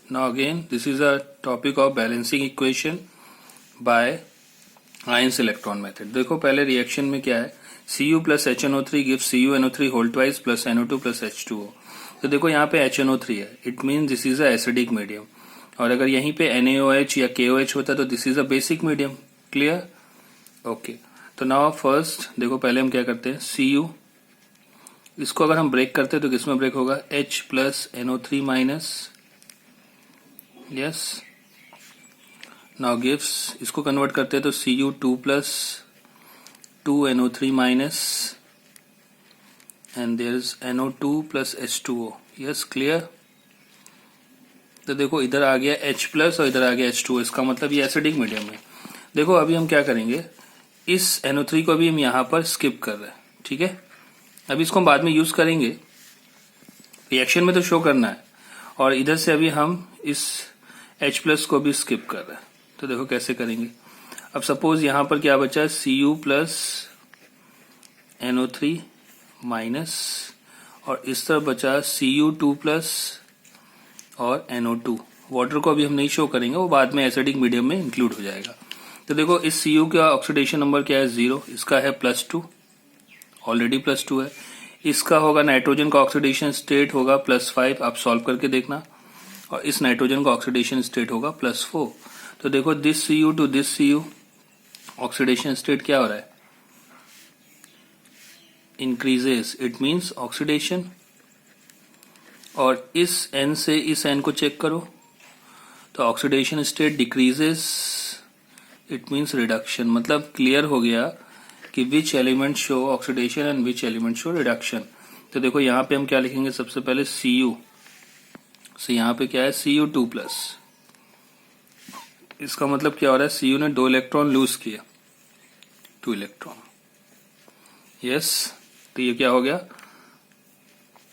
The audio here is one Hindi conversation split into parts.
Now again, this is a topic of balancing equation by ions electron method. देखो पहले रिएक्शन में क्या है, Cu plus HNO3 gives CuNO3 whole twice plus NO2 plus H2O। तो देखो यहाँ पे HNO3 है, it mean this is a acidic medium, और अगर यहीं पे NaOH या KOH होता तो this is a basic medium. Clear? Okay, तो नाउ फर्स्ट देखो पहले हम क्या करते हैं, Cu इसको अगर हम ब्रेक करते हैं तो किसमें ब्रेक होगा, H plus NO3 minus, yes. Now gives, इसको कन्वर्ट करते हैं तो Cu2 plus 2NO3 minus and there is NO2 plus H2O। Yes, clear? तो देखो इधर आ गया H प्लस और इधर आ गया H2O, इसका मतलब ये एसिडिक मीडियम है। देखो अभी हम क्या करेंगे, इस NO3 को भी हम यहाँ पर स्किप कर रहे हैं, ठीक है। अभी इसको हम बाद में यूज करेंगे, रिएक्शन में तो शो करना है, और इधर से अभी हम इस H प्लस को भी स्किप कर रहे हैं। तो देखो कैसे करेंगे। अब सपोज यहां पर क्या बचा है, Cu प्लस NO3 माइनस, और इस तरफ बचा Cu2 प्लस और NO2। वाटर को अभी हम नहीं शो करेंगे, वो बाद में एसिडिक मीडियम में इंक्लूड हो जाएगा। तो देखो इस Cu का ऑक्सीडेशन नंबर क्या है, 0, इसका है +2, ऑलरेडी +2 है। इसका होगा नाइट्रोजन का ऑक्सीडेशन स्टेट होगा +5, आप सॉल्व करके देखना, और इस नाइट्रोजन का ऑक्सीडेशन स्टेट होगा +4। तो देखो this Cu to this Cu oxidation state क्या हो रहा है, इंक्रीजेस, इट मींस ऑक्सीडेशन। और इस N से इस N को चेक करो तो oxidation state decreases, it means reduction. मतलब क्लियर हो गया कि which element show oxidation and which element show reduction. तो देखो यहाँ पे हम क्या लिखेंगे, सबसे पहले Cu, so यहाँ पे क्या है Cu2 प्लस, इसका मतलब क्या हो रहा है, Cu ने 2 इलेक्ट्रॉन लूज किया, 2 इलेक्ट्रॉन, यस। तो ये क्या हो गया,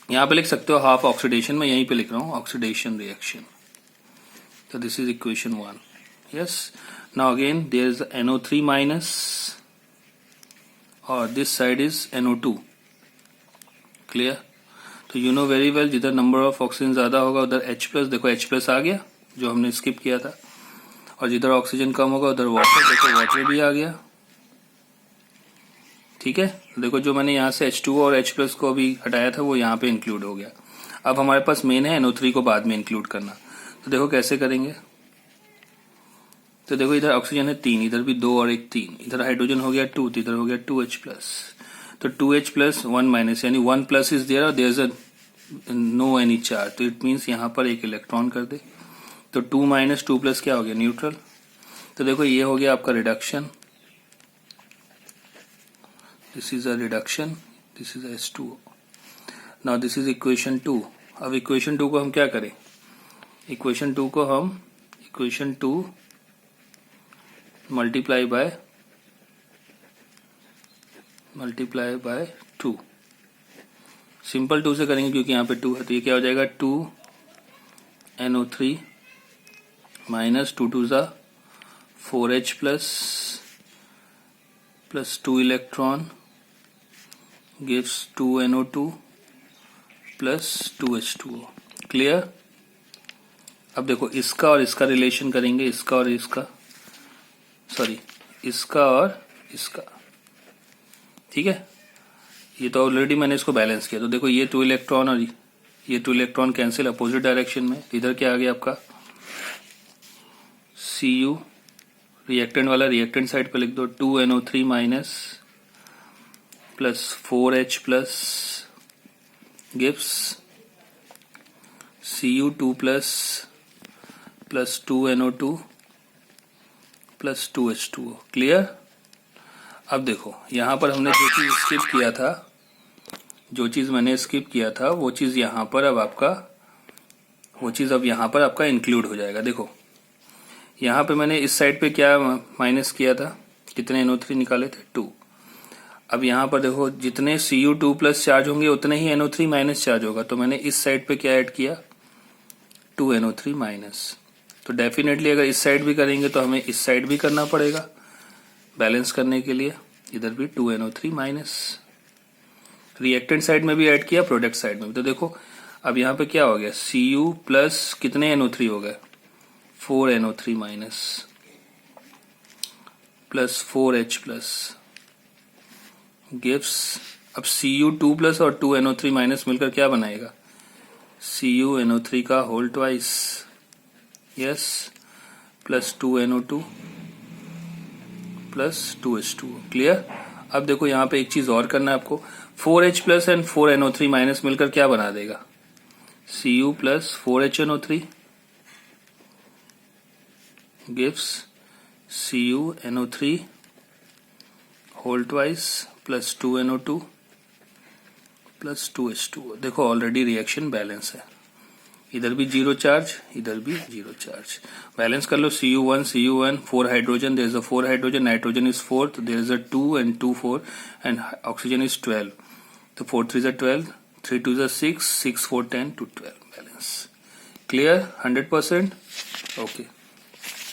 यहाँ पे लिख सकते हो हाफ ऑक्सीडेशन, मैं यहीं पे लिख रहा हूँ ऑक्सीडेशन रिएक्शन। तो this is equation 1, yes. Now again there is NO3 minus और this side is NO2, clear? तो यू नो वेरी वेल, जिधर नंबर ऑफ ऑक्सीजन ज्यादा होगा उधर H प्लस, देखो H प्लस आ गया जो हमने स्किप किया था, और जिधर ऑक्सीजन कम होगा उधर वाटर, देखो वाटर भी आ गया, ठीक है। देखो जो मैंने यहाँ से H2O और H प्लस को अभी हटाया था वो यहाँ पे इंक्लूड हो गया। अब हमारे पास मेन है NO3 को बाद में इंक्लूड करना। तो देखो कैसे करेंगे, तो देखो इधर ऑक्सीजन है 3, इधर भी 2 और 1 3, इधर हाइड्रोजन हो गया 2, इधर हो गया 2H प्लस। तो 2H प्लस 1 माइनस, यानी 1 प्लस इज देयर और there is a no any charge, तो इट मीन्स यहाँ पर एक इलेक्ट्रॉन कर दे। तो 2 माइनस 2 प्लस क्या हो गया, न्यूट्रल। तो देखो ये हो गया आपका reduction, this is a reduction, this is H2O। Now this is equation 2। अब इक्वेशन 2 को हम क्या करें, इक्वेशन 2 को हम इक्वेशन 2 मल्टीप्लाई बाय 2, सिंपल 2 से करेंगे क्योंकि यहाँ पे 2 है। तो ये क्या हो जाएगा, 2NO3 माइनस 2 2 ज़ा 4H plus 2 electron gives 2NO2 plus 2H2O। Clear? अब देखो इसका और इसका रिलेशन करेंगे, इसका और इसका, सॉरी इसका और इसका, ठीक है। ये तो ऑलरेडी मैंने इसको बैलेंस किया। तो देखो ये 2 इलेक्ट्रॉन और ये 2 इलेक्ट्रॉन कैंसिल अपोजिट डायरेक्शन में, इधर क्या आ गया आपका Cu, रिएक्टेंट वाला रिएक्टेंट साइड पे लिख दो, 2NO3 minus plus 4H plus gives Cu2 plus 2NO2 plus 2H2O। Clear? अब देखो यहाँ पर हमने जो चीज स्किप किया था, जो चीज मैंने स्किप किया था वो चीज यहाँ पर अब आपका, वो चीज अब यहाँ पर आपका इंक्लूड हो जाएगा। देखो यहाँ पे मैंने इस साइड पे क्या माइनस किया था, कितने NO3 निकाले थे, 2। अब यहाँ पर देखो जितने Cu2 प्लस चार्ज होंगे उतने ही NO3 माइनस चार्ज होगा, तो मैंने इस साइड पे क्या ऐड किया, 2NO3 माइनस। तो डेफिनेटली अगर इस साइड भी करेंगे तो हमें इस साइड भी करना पड़ेगा बैलेंस करने के लिए, इधर भी 2NO3 माइनस, रिएक्टेंट साइड में भी ऐड किया, प्रोडक्ट साइड में भी। तो देखो अब यहाँ पे क्या हो गया, Cu प्लस कितने NO3 हो गए, 4 NO3 minus plus 4H plus gives, अब Cu2 प्लस और 2 NO3 माइनस मिलकर क्या बनाएगा, CuNO3 का whole twice, yes, plus 2 NO2 plus 2H2O। Clear. अब देखो यहाँ पे एक चीज और करना है आपको, 4H plus and 4 NO3 minus मिलकर क्या बना देगा, Cu प्लस 4H NO3 gives CuNO3 whole twice plus 2 NO2 plus 2H2O। देखो ऑलरेडी रिएक्शन बैलेंस है, इधर भी जीरो चार्ज, इधर भी जीरो चार्ज, बैलेंस कर लो। Cu1 4 hydrogen, there is a 4 hydrogen, nitrogen is 4, तो there is a 2 and 2 4 and oxygen is 12, तो 4 3 is 12, 3 2 is 6, 6 4 10 to 12, balance. Clear 100%। Okay,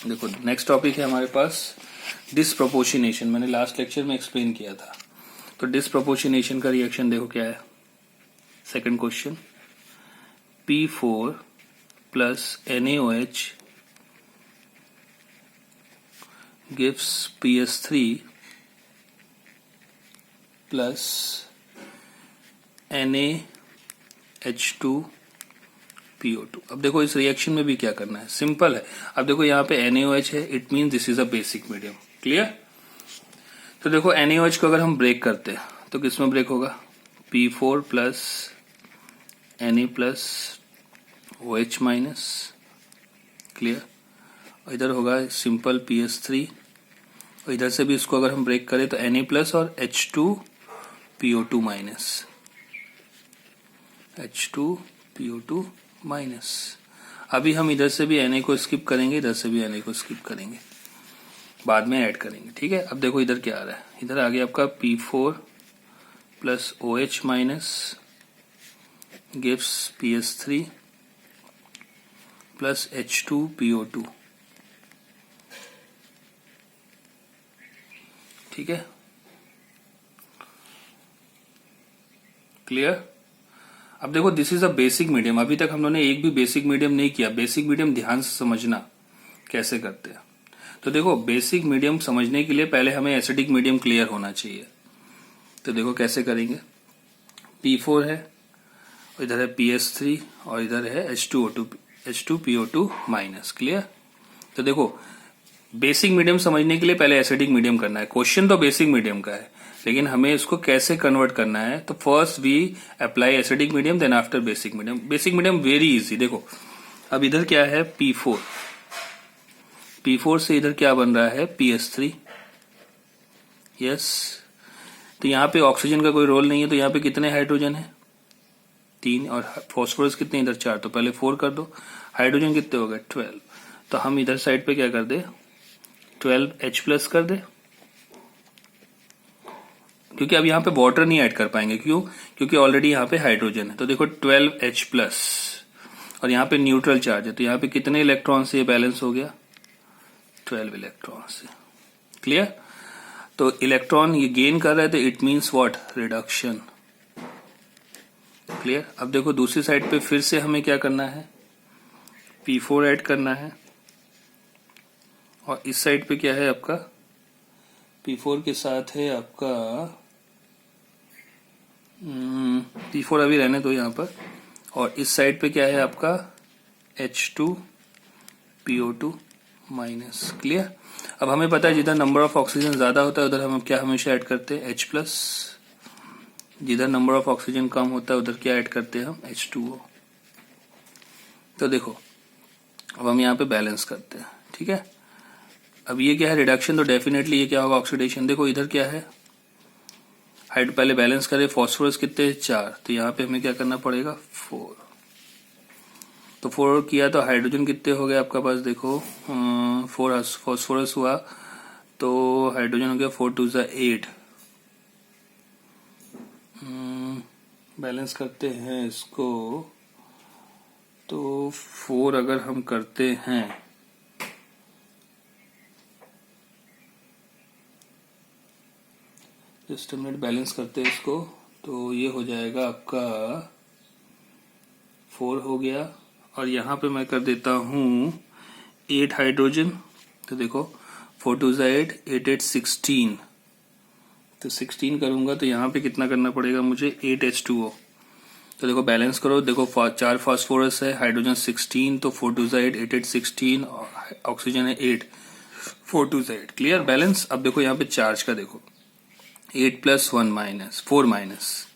देखो नेक्स्ट टॉपिक है हमारे पास डिसप्रोपोर्शनेशन। मैंने लास्ट लेक्चर में एक्सप्लेन किया था, तो डिसप्रोपोर्शनेशन का रिएक्शन देखो क्या है। Second question, P4 plus NaOH gives PS3 plus NaH2PO2। अब देखो इस रिएक्शन में भी क्या करना है, सिंपल है। अब देखो यहाँ पे NaOH है, it mean this is a basic medium. Clear. तो देखो NaOH को अगर हम ब्रेक करते हैं तो किस में ब्रेक होगा, P4 plus Na plus OH minus. Clear. इधर होगा सिंपल PS3, और इधर से भी इसको अगर हम ब्रेक करें तो Na प्लस और H2PO2 माइनस, H2PO2 माइनस। अभी हम इधर से भी Na को स्किप करेंगे, इधर से भी Na को स्किप करेंगे, बाद में ऐड करेंगे। ठीक है। अब देखो इधर क्या आ रहा है, इधर आ गया आपका P4 plus OH minus gives PS3 plus H2PO2। ठीक है, क्लियर। अब देखो this is a basic medium, अभी तक हम लोगों ने एक भी बेसिक मीडियम नहीं किया। बेसिक मीडियम ध्यान से समझना कैसे करते हैं। तो देखो बेसिक मीडियम समझने के लिए पहले हमें एसिडिक मीडियम क्लियर होना चाहिए। तो देखो कैसे करेंगे, P4 है, इधर है PS3 और इधर है H2PO2 माइनस। क्लियर। तो देखो बेसिक मीडियम समझने के लिए पहले एसिडिक मीडियम करना है। क्वेश्चन तो बेसिक मीडियम का है, लेकिन हमें इसको कैसे कन्वर्ट करना है। तो first we apply acidic medium, then after basic medium. Basic medium very easy. देखो अब इधर क्या है P4 से इधर क्या बन रहा है PS3, यस। तो यहाँ पे ऑक्सीजन का कोई रोल नहीं है, तो यहाँ पे कितने हाइड्रोजन है, 3, और फॉस्फोरस कितने, इधर 4, तो पहले 4 कर दो। हाइड्रोजन कितने हो गए, 12, तो हम इधर साइड पे क्या कर दे, 12H प्लस कर दे, क्योंकि अब यहाँ पे वाटर नहीं ऐड कर पाएंगे। क्यों, क्योंकि ऑलरेडी यहाँ पे हाइड्रोजन है। तो देखो 12H प्लस, और यहाँ पे न्यूट्रल चार्ज है, तो यहाँ पे कितने इलेक्ट्रॉन से ये बैलेंस हो गया, 12 इलेक्ट्रॉन से। क्लियर। तो इलेक्ट्रॉन ये गेन कर रहा है, तो it means what, reduction. Clear. अब देखो दूसरी साइड पे फिर से हमें क्या करना है, P4 ऐड करना है, और इस साइड पे क्या है आपका, P4 के साथ है आपका P4 अभी रहने दो यहाँ पर, और इस साइड पे क्या है आपका H2PO2 माइनस। क्लियर। अब हमें पता है जिधर नंबर ऑफ ऑक्सीजन ज्यादा होता है उधर हम क्या हमेशा ऐड करते हैं, H प्लस। जिधर नंबर ऑफ ऑक्सीजन कम होता है उधर क्या ऐड करते हैं हम, H2O। तो देखो अब हम यहाँ पे बैलेंस करते हैं। ठीक है। अब ये क्या है, रिडक्शन, तो डेफिनेटली ये क्या होगा, ऑक्सीडेशन। देखो इधर क्या है, हाइड पहले बैलेंस करें, फॉस्फोरस कितने 4, तो यहाँ पे हमें क्या करना पड़ेगा 4, तो 4 किया तो हाइड्रोजन कितने हो गए आपका पास, देखो 4 फॉस्फोरस हुआ, तो हाइड्रोजन हो गया 4 2 8। बैलेंस करते हैं इसको, तो 4 अगर हम करते हैं, जस्ट मिनट, बैलेंस करते हैं इसको, तो ये हो जाएगा आपका 4 हो गया, और यहाँ पे मैं कर देता हूँ 8 हाइड्रोजन। तो देखो 4 2 8, 8 8 16, तो 16 करूंगा तो यहाँ पे कितना करना पड़ेगा मुझे, 8 H2O। तो देखो बैलेंस करो, देखो 4 फास्फोरस है, हाइड्रोजन 16, तो 4 2 8, 8 8 16, ऑक्सीजन है 8, 4 2 8, क्लियर बैलेंस। अब देखो यहाँ पे चार्ज का देखो 8 + 1 - 4 माइनस,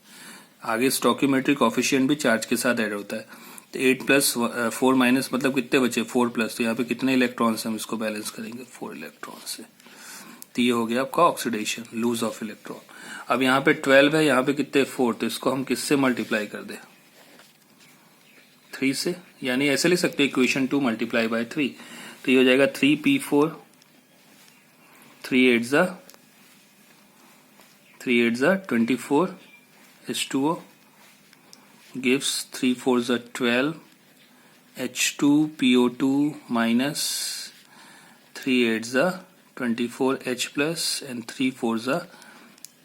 आगे स्टोकियोमेट्रिक कोएफिशिएंट भी चार्ज के साथ ऐड होता है। तो 8 + 4 माइनस मतलब कितने बचे, 4 प्लस, तो यहाँ पे कितने इलेक्ट्रॉन्स हम इसको बैलेंस करेंगे, 4 इलेक्ट्रॉन से। तो ये हो गया आपका ऑक्सीडेशन, लूज ऑफ इलेक्ट्रॉन। अब यहाँ पे 12 है, यहाँ पे कितने 4, तो इसको हम किससे मल्टीप्लाई कर दे, 3 से, यानी ऐसे लिख सकते हैं इक्वेशन 2 × 3। तो ये हो जाएगा 3p4, 3 8 24 H2O gives 3 4 12 H2PO2 minus 3 8 24 H plus and 3 4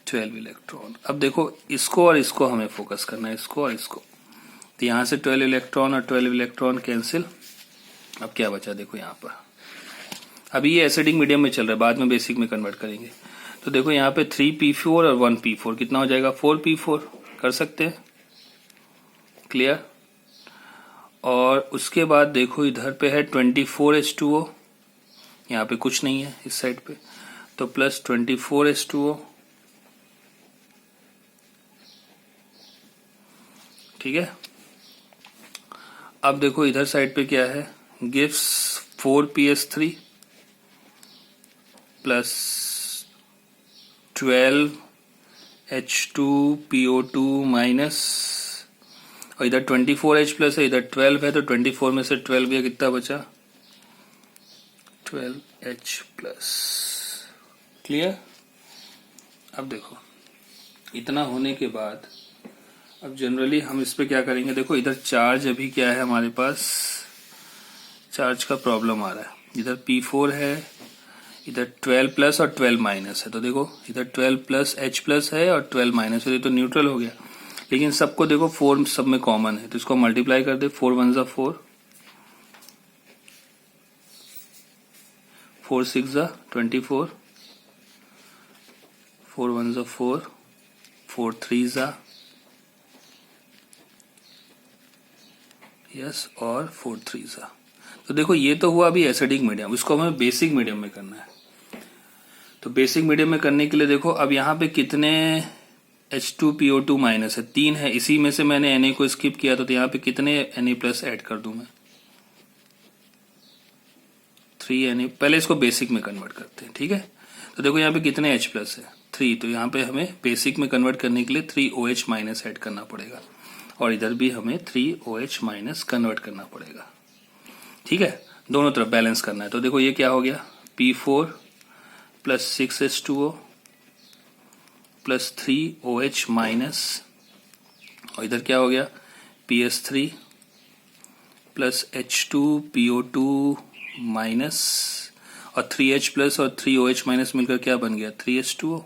12 electron. अब देखो इसको और इसको हमें फोकस करना है, इसको और इसको। तो यहाँ से 12 इलेक्ट्रॉन और 12 इलेक्ट्रॉन कैंसिल। अब क्या बचा देखो यहाँ पर, अभी ये एसिडिक मीडियम में चल रहा है, बाद में बेसिक में कन्वर्ट करेंगे। तो देखो यहाँ पे 3p4 और 1p4 कितना हो जाएगा, 4p4 कर सकते हैं, क्लियर। और उसके बाद देखो इधर पे है 24 H2O, यहाँ पे कुछ नहीं है इस साइड पे, तो प्लस 24 H2O, ठीक है। अब देखो इधर साइड पे क्या है, gives 4PS3 plus 12 H2PO2 minus, और इधर 24H प्लस है, इधर 12 है, तो 24 में से 12 गया, कितना बचा, 12H प्लस, क्लियर। अब देखो इतना होने के बाद अब जनरली हम इस पे क्या करेंगे, देखो इधर चार्ज अभी क्या है हमारे पास, चार्ज का प्रॉब्लम आ रहा है। इधर P4 है, इधर 12 प्लस और 12 माइनस है, तो देखो इधर 12 प्लस H प्लस है और 12 माइनस है, तो न्यूट्रल हो गया। लेकिन सबको देखो 4 सब में कॉमन है, तो इसको मल्टीप्लाई कर दे, 4 1 4, 4 6 24, 4 1 4, 4 3 यस, और 4 3 तो देखो ये तो हुआ अभी एसिडिक मीडियम, इसको हमें बेसिक मीडियम में करना है। तो बेसिक मीडियम में करने के लिए देखो अब यहाँ पे कितने H2PO2 माइनस है, 3 है, इसी में से मैंने Na को स्किप किया, तो यहाँ पे कितने Na प्लस ऐड कर दूं मैं, 3 Na। पहले इसको बेसिक में कन्वर्ट करते हैं, ठीक है। तो देखो यहाँ पे कितने H प्लस है, 3, तो यहाँ पे हमें बेसिक में कन्वर्ट करने के लिए 3OH माइनस ऐड करना पड़ेगा, और इधर भी हमें 3OH माइनस कन्वर्ट करना पड़ेगा, ठीक है। दोनों तरफ बैलेंस करना है। तो देखो ये क्या हो गया, P4 plus 6H2O plus 3OH minus, और इधर क्या हो गया, PS3 प्लस H2PO2 माइनस, और 3H प्लस और 3OH माइनस मिलकर क्या बन गया, 3H2O,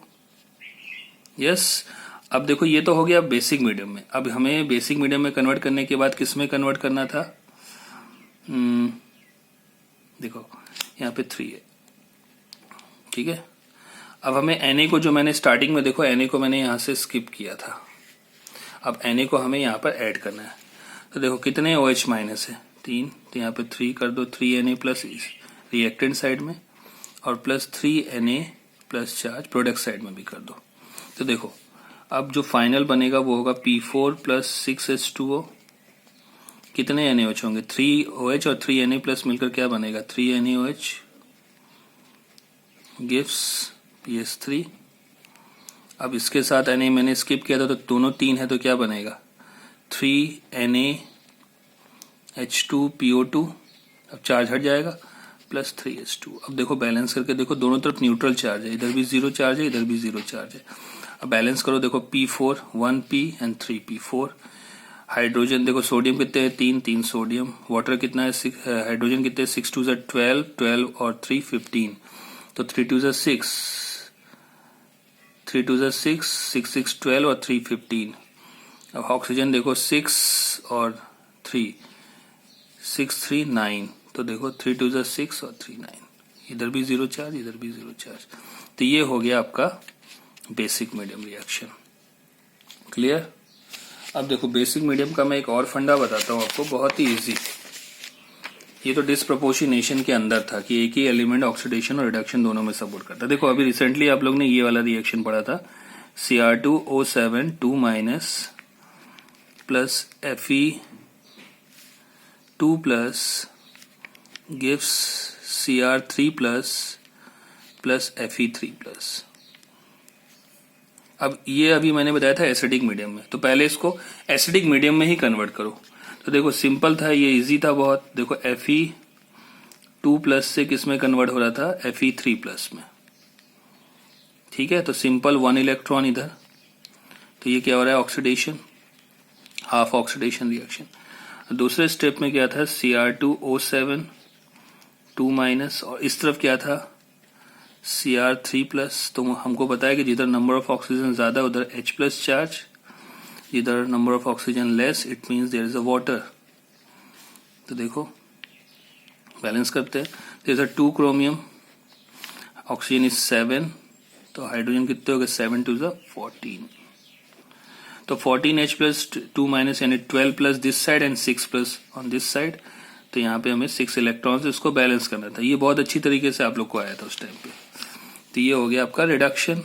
यस। अब देखो ये तो हो गया बेसिक मीडियम में। अब हमें बेसिक मीडियम में कन्वर्ट करने के बाद किस में कन्वर्ट करना था, देखो यहाँ पे 3 है, ठीक है। अब हमें Na को, जो मैंने स्टार्टिंग में देखो Na को मैंने यहाँ से स्किप किया था, अब Na को हमें यहाँ पर ऐड करना है। तो देखो कितने OH माइनस है, 3, तो यहाँ पे 3 कर दो, 3Na प्लस रिएक्टेंट साइड में, और plus 3Na plus charge product side में भी कर दो। तो देखो अब जो फाइनल बनेगा वो होगा P4 प्लस 6H2O, कितने NaOH होंगे, 3OH और 3Na प्लस मिलकर क्या बनेगा, 3NaOH गिव्स PS3। अब इसके साथ Na मैंने स्किप किया था, तो दोनों 3 है, तो क्या बनेगा, 3NaH2PO2, अब चार्ज हट जाएगा, प्लस 3H2। अब देखो बैलेंस करके देखो, दोनों तरफ न्यूट्रल चार्ज है, इधर भी 0 चार्ज है, इधर भी 0 चार्ज है। अब बैलेंस करो, देखो P4 1P and 3P4। Hydrogen देखो, सोडियम कितने हैं, 3 सोडियम, वाटर कितना है, हाइड्रोजन कितने, 6 2 12, 12 और 3 15, तो 3 2 6, 3 2 6, 6 6 12 और 3 15। अब ऑक्सीजन देखो 6 और 3 6 3 9, तो देखो 3 2 जा 6 और 3 9, इधर भी 0 चार्ज, इधर भी 0 चार्ज। तो ये हो गया आपका बेसिक मीडियम रिएक्शन। क्लियर? अब देखो बेसिक मीडियम का मैं एक और फंडा बताता हूँ आपको, बहुत ही इजी। ये तो डिसप्रपोर्शनेशन के अंदर था कि एक ही एलिमेंट ऑक्सीडेशन और रिडक्शन दोनों में सपोर्ट करता है। देखो अभी रिसेंटली आप लोग ने ये वाला रिएक्शन पढ़ा था, Cr2O7 2 minus plus Fe2 plus gives Cr3 plus Fe3 plus. अब ये अभी मैंने बताया था एसिडिक मीडियम में, तो पहले इसको एसिडिक मीडियम में ही कन्वर्ट करो। तो देखो सिंपल था, ये इजी था बहुत। देखो Fe2 प्लस से किस में कन्वर्ट हो रहा था, Fe3 प्लस में। ठीक है, तो सिंपल 1 इलेक्ट्रॉन इधर, तो ये क्या हो रहा है, ऑक्सीडेशन, हाफ ऑक्सीडेशन रिएक्शन। दूसरे स्टेप में क्या था, Cr2O7 2 माइनस, और इस तरफ क्या था, Cr3 प्लस। तो हमको पता है कि जिधर नंबर ऑफ ऑक्सीजन ज्यादा उधर H प्लस चार्ज, जिधर number of oxygen less it means there is a water. तो देखो बैलेंस करते हैं, there is 2 chromium, oxygen is 7, तो हाइड्रोजन कितने हो गए, 7 2 14, तो 14H प्लस 2 माइनस यानी 12 plus this side and 6 plus on this side. तो यहाँ पे हमें 6 इलेक्ट्रॉन्स इसको बैलेंस करना था। ये बहुत अच्छी तरीके से आप लोग को आया था उस टाइम पे। तो ये हो गया आपका रिडक्शन।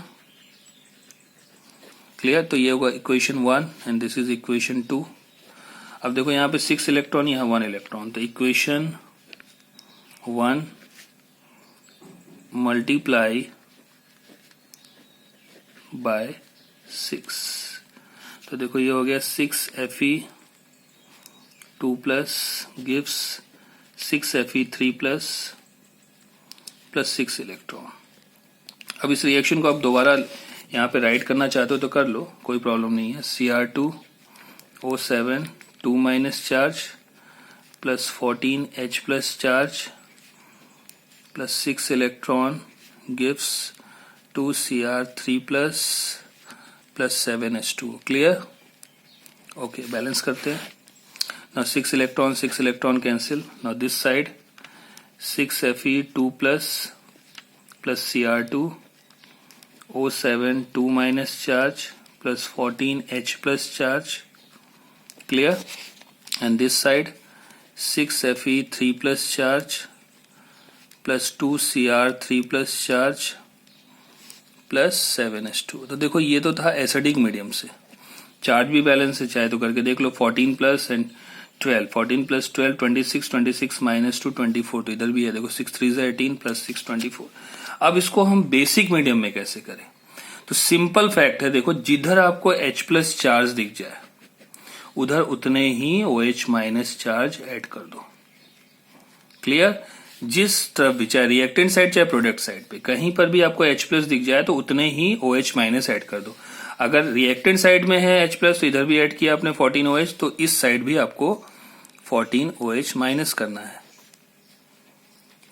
क्लियर? तो ये होगा equation 1 and this is equation 2। अब देखो यहाँ पे 6 इलेक्ट्रॉन, यहाँ 1 इलेक्ट्रॉन, तो इक्वेशन 1 मल्टीप्लाई बाय 6। तो देखो ये हो गया 6 Fe2 plus gives 6 Fe3 plus 6 electron. अब इस रिएक्शन को आप दोबारा यहाँ पे राइट करना चाहते हो तो कर लो, कोई प्रॉब्लम नहीं है। Cr2O7 2 minus charge plus 14H plus charge plus 6 electron gives 2 Cr3 plus 7H2। Clear? Okay, balance करते हैं। Now 6 electron cancel. Now this side 6 Fe2 plus Cr2O7 2 minus charge plus 14H plus charge. Clear? And this side 6 Fe3 plus charge plus 2 Cr3 plus charge plus 7H2। तो देखो ये तो था एसिडिक मीडियम से, चार्ज भी बैलेंस है, चाहे तो करके देख लो। 14 प्लस एंड 12, 14 प्लस 12 26 माइनस 2 24, तो इधर भी है देखो 6 3 18 प्लस 6 24। अब इसको हम बेसिक मीडियम में कैसे करें, तो सिंपल फैक्ट है, देखो जिधर आपको H प्लस चार्ज दिख जाए उधर उतने ही OH माइनस चार्ज ऐड कर दो। क्लियर? जिस तरफ भी, चाहे रिएक्टेंट साइड चाहे प्रोडक्ट साइड पे, कहीं पर भी आपको H प्लस दिख जाए तो उतने ही OH माइनस ऐड कर दो। अगर रिएक्टेंट साइड में है H प्लस तो इधर भी ऐड किया आपने 14 OH, तो इस साइड भी आपको 14 OH माइनस करना है।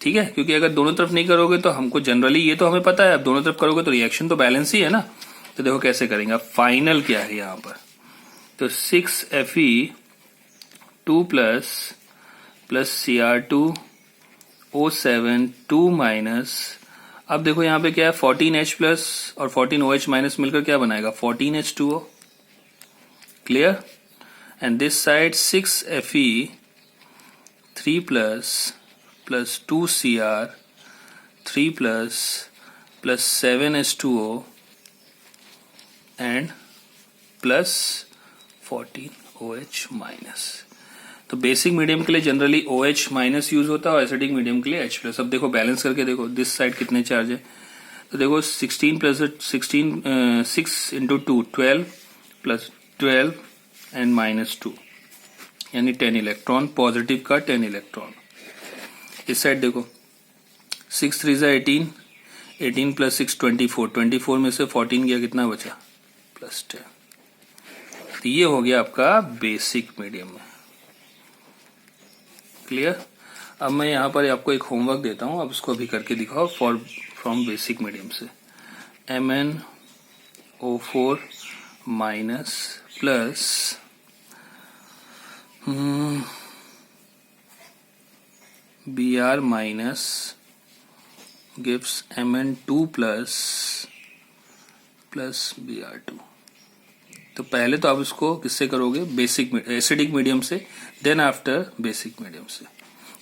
ठीक है, क्योंकि अगर दोनों तरफ नहीं करोगे तो हमको जनरली ये तो हमें पता है, अब दोनों तरफ करोगे तो रिएक्शन तो बैलेंस ही है ना। तो देखो कैसे करेंगे। फाइनल क्या है यहाँ पर, तो 6 Fe2 प्लस Cr2O7 2 माइनस, अब देखो यहाँ पे क्या है, 14H प्लस और 14OH माइनस मिलकर क्या बनाएगा, 14H2O। Clear? And this side 6 Fe3 plus 2 Cr3 plus 7H2O and plus 14OH minus. तो बेसिक मीडियम के लिए जनरली OH माइनस यूज होता है और एसिडिक मीडियम के लिए H प्लस। अब देखो बैलेंस करके देखो, दिस साइड कितने चार्ज है, तो देखो 16 plus 16 6 into 2 12 plus 12 and minus 2 यानी 10 इलेक्ट्रॉन, पॉजिटिव का 10 इलेक्ट्रॉन। इस साइड देखो 6 3 18, 18 प्लस 6 24, 24 में से 14 गया, कितना बचा, प्लस 10। तो ये हो गया आपका बेसिक मीडियम में। क्लियर? अब मैं यहाँ पर आपको एक होमवर्क देता हूँ, अब इसको अभी करके दिखाओ फ्रॉम बेसिक मीडियम से। MnO4 minus plus Br minus gives Mn2 plus Br2। तो पहले तो आप इसको किससे करोगे, बेसिक एसिडिक मीडियम से, देन आफ्टर बेसिक मीडियम से।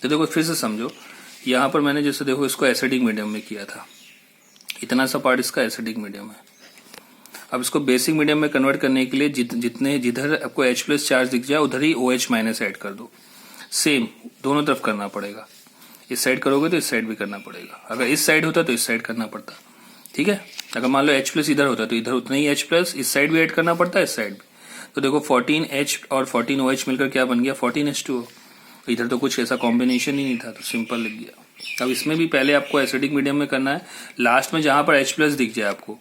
तो देखो फिर से समझो, यहाँ पर मैंने जैसे देखो इसको एसिडिक मीडियम में किया था, इतना सा पार्ट इसका एसिडिक मीडियम है। अब इसको बेसिक मीडियम में कन्वर्ट करने के लिए जिधर आपको H+ चार्ज दिख जाए उधर ही OH- ऐड कर दो। सेम दोनों तरफ करना पड़ेगा, इस साइड करोगे तो इस साइड भी करना पड़ेगा, अगर इस साइड होता तो इस साइड करना पड़ता, ठीक है। अगर मान लो H+ इधर होता तो इधर उतना ही H+, इस साइड भी ऐड करना पड़ता है, इस साइड भी। तो देखो 14H और 14OH मिलकर क्या बन गया, 14H2O। इधर तो कुछ ऐसा कॉम्बिनेशन ही नहीं था, तो सिंपल लिख गया। अब इसमें भी पहले आपको एसिडिक मीडियम में करना है, लास्ट में जहां पर H+ दिख जाए आपको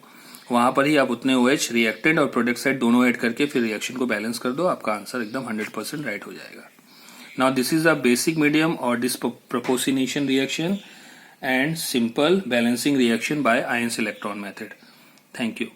वहां पर ही आप उतने OH रिएक्टेंट और प्रोडक्ट साइड दोनों ऐड करके फिर रिएक्शन को बैलेंस कर दो, आपका आंसर एकदम 100% राइट हो जाएगा। Now this is a basic medium or disproportionation reaction and simple balancing reaction by ions electron method. Thank you.